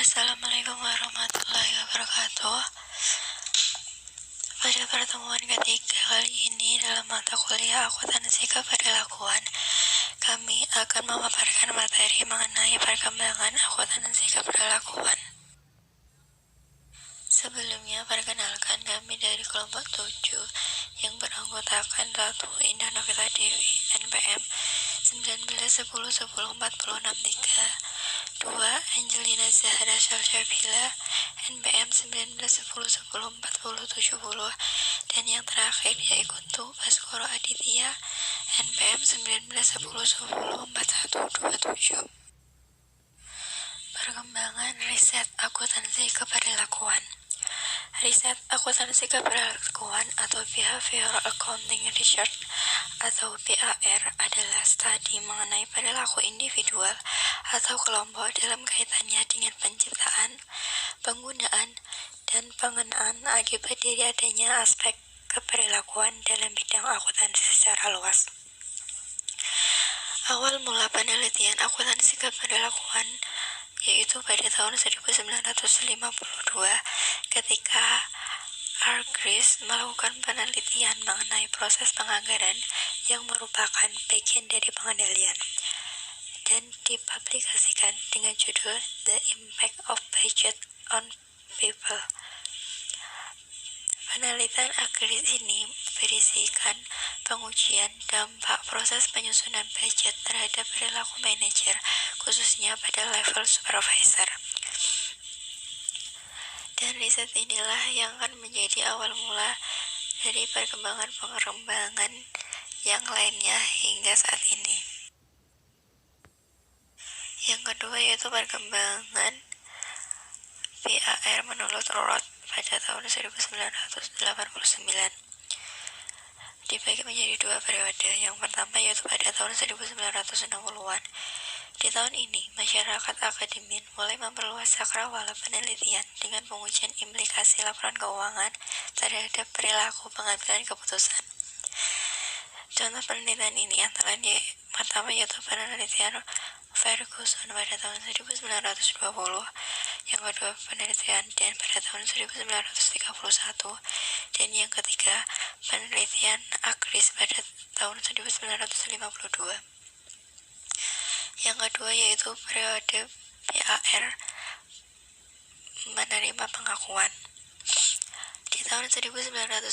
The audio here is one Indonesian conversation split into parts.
Assalamualaikum warahmatullahi wabarakatuh. Pada pertemuan ketiga kali ini dalam mata kuliah akuntansi keberlakuan, kami akan memaparkan materi mengenai perkembangan akuntansi keberlakuan. Sebelumnya, perkenalkan kami dari kelompok 7 yang beranggotakan 1. Indah Novita Dewi, NPM 1910104063, 2. Angelina Zahra Syalsabila, NPM 1910104070, dan yang terakhir yaitu Baskoro Aditya, NPM 1910104127. Perkembangan riset akuntansi keberlakuan. Riset akuntansi keberlakuan atau Behavioral Accounting Research atau BAR adalah studi mengenai perilaku individual atau kelompok dalam kaitannya dengan penciptaan, penggunaan, dan pengenaan akibat dari adanya aspek keperilakuan dalam bidang akuntansi secara luas. Awal mula penelitian akuntansi keberlakuan yaitu pada tahun 1952 ketika Hargreaves melakukan penelitian mengenai proses penganggaran yang merupakan bagian dari pengendalian dan dipublikasikan dengan judul The Impact of Budget on People. Penelitian Hargreaves ini berisikan pengujian dampak proses penyusunan budget terhadap perilaku manajer, khususnya pada level supervisor. Dan riset inilah yang akan menjadi awal mula dari perkembangan yang lainnya hingga saat ini. Yang kedua yaitu perkembangan BAR menurut Roth pada tahun 1989. Dibagi menjadi dua periode. Yang pertama yaitu pada tahun 1960-an. Di tahun ini, masyarakat akademis mulai memperluas cakrawala penelitian dengan pengujian implikasi laporan keuangan terhadap perilaku pengambilan keputusan. Contoh penelitian ini antara pertama yaitu penelitian Ferguson pada tahun 1920, yang kedua penelitian Dan pada tahun 1931, dan yang ketiga penelitian Hargreaves pada tahun 1952. Yang kedua yaitu periode BAR menerima pengakuan. Di tahun 1982,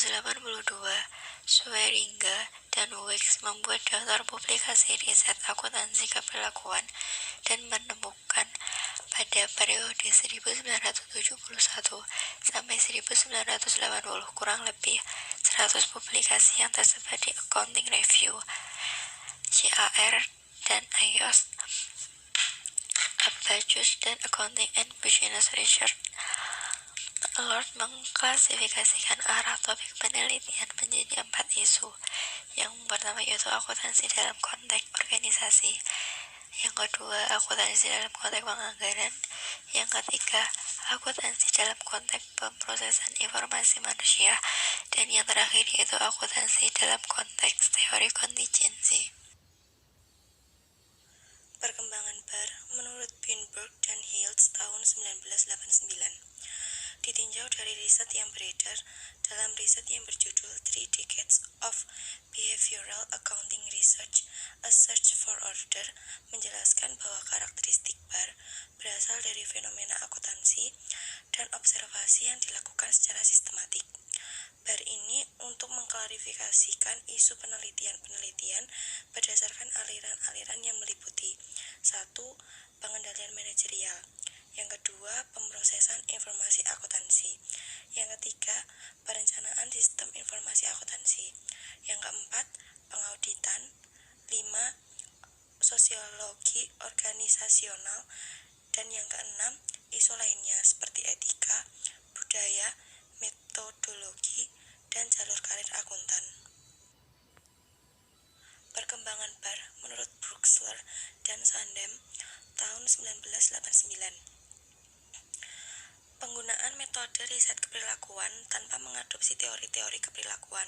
Swearinga dan Weeks membuat daftar publikasi riset akuntansi keberlakuan dan menemukan pada periode 1971 sampai 1980 kurang lebih 100 publikasi yang tersebar di Accounting Review, JAR, dan IOS, Abacus, dan Accounting and Business Research. Lord mengklasifikasikan arah topik penelitian menjadi 4 isu. Yang pertama yaitu akuntansi dalam konteks organisasi. Yang kedua, akuntansi dalam konteks penganggaran. Yang ketiga, akuntansi dalam konteks pemrosesan informasi manusia. Dan yang terakhir yaitu akuntansi dalam konteks teori kontingensi. Perkembangan BAR menurut Binberg dan Hiltz tahun 1989. Ditinjau dari riset yang beredar dalam riset yang berjudul 3 Decades of Behavioral Accounting Research, A Search for Order, menjelaskan bahwa karakteristik BAR berasal dari fenomena akuntansi dan observasi yang dilakukan secara sistematik. BAR ini untuk mengklarifikasikan isu penelitian-penelitian berdasarkan aliran-aliran yang meliputi 1. Pengendalian manajerial. Yang kedua, pemrosesan informasi akuntansi. Yang ketiga, perencanaan sistem informasi akuntansi. Yang keempat, pengauditan. 5. Sosiologi organisasional. Dan yang keenam, isu lainnya seperti etika, budaya, metodologi, dan jalur karir akuntan. Perkembangan BAR menurut Bruxler dan Sandem tahun 1989. Penggunaan metode riset keperilakuan tanpa mengadopsi teori-teori keperilakuan.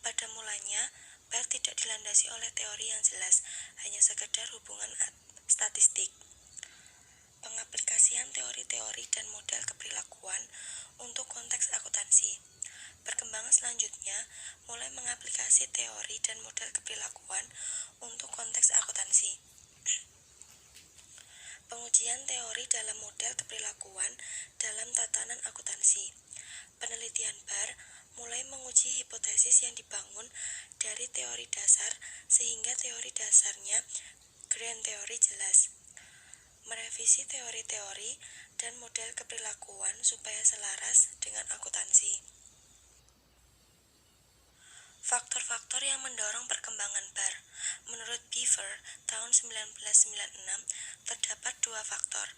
Pada mulanya, BAR tidak dilandasi oleh teori yang jelas, hanya sekedar hubungan statistik. Pengaplikasian teori teori dan model keperilakuan untuk konteks akuntansi. Perkembangan selanjutnya mulai mengaplikasi teori dan model keperilakuan untuk konteks akuntansi. Pengujian teori dalam model keperilakuan dalam tatanan akuntansi. Penelitian BAR mulai menguji hipotesis yang dibangun dari teori dasar sehingga teori dasarnya grand teori jelas. Merevisi teori-teori dan model keperilakuan supaya selaras dengan akuntansi. Faktor-faktor yang mendorong perkembangan BAR. Menurut Beaver, tahun 1996, terdapat dua faktor,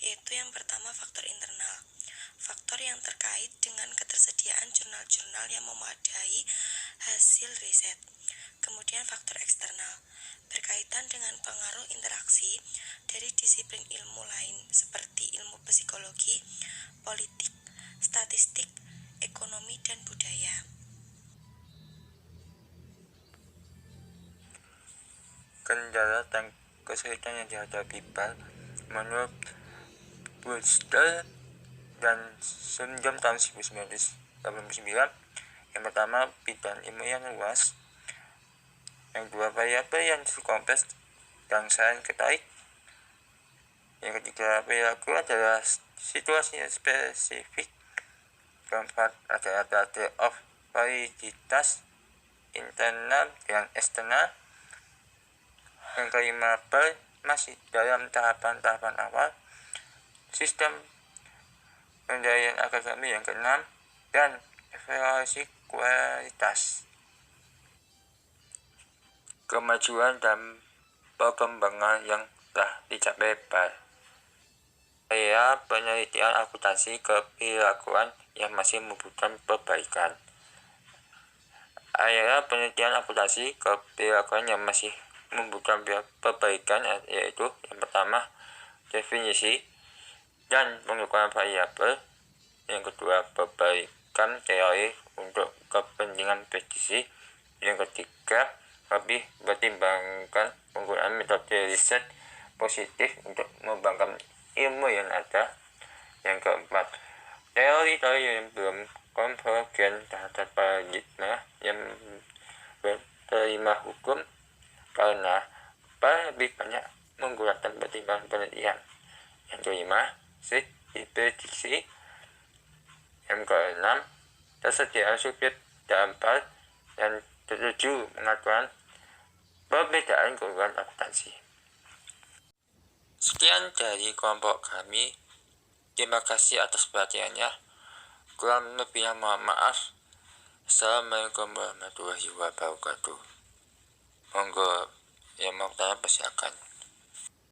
yaitu yang pertama faktor internal. Faktor yang terkait dengan ketersediaan jurnal-jurnal yang memadai hasil riset. Kemudian faktor eksternal, berkaitan dengan pengaruh interaksi dari disiplin ilmu lain seperti ilmu psikologi, politik, statistik, ekonomi, dan budaya. Kendala dan kesulitan yang dihadapi BAR menurut Brewster dan Sundom tahun 1989. Yang pertama, bidang ilmu yang luas. Yang kedua, variabel yang kompleks dan saling terkait. Yang ketiga, perilaku adalah situasi yang spesifik. Keempat, adalah data of validitas internal dan eksternal. Yang kelima, BAR masih dalam tahapan-tahapan awal. Sistem penilaian akademi yang keenam, dan evaluasi kualitas. Kemajuan dan perkembangan yang telah dicapai BAR. Area penelitian akuntansi keperilakuan yang masih membutuhkan perbaikan. Area penelitian akuntansi keperilakuan yang masih membutuhkan perbaikan yaitu yang pertama, definisi dan pengukuran variabel. Yang kedua, perbaikan teori untuk kepentingan prediksi. Yang ketiga, lebih mempertimbangkan penggunaan metode riset positif untuk mengembangkan ilmu yang ada. Yang keempat, teori-teori yang belum konvergen terhadap paradigma yang berterima hukum karena BAR lebih banyak menggunakan pertimbangan penelitian. Yang kelima, diprediksi. Yang keenam, tersediaan subjek dalam BAR. Dan ketujuh, pengaturan perbedaan keunggulan akuntansi. Sekian dari kelompok kami. Terima kasih atas perhatiannya. Kurang lebihnya mohon maaf. Assalamualaikum warahmatullahi wabarakatuh. Monggo yang mau bertanya persilakan.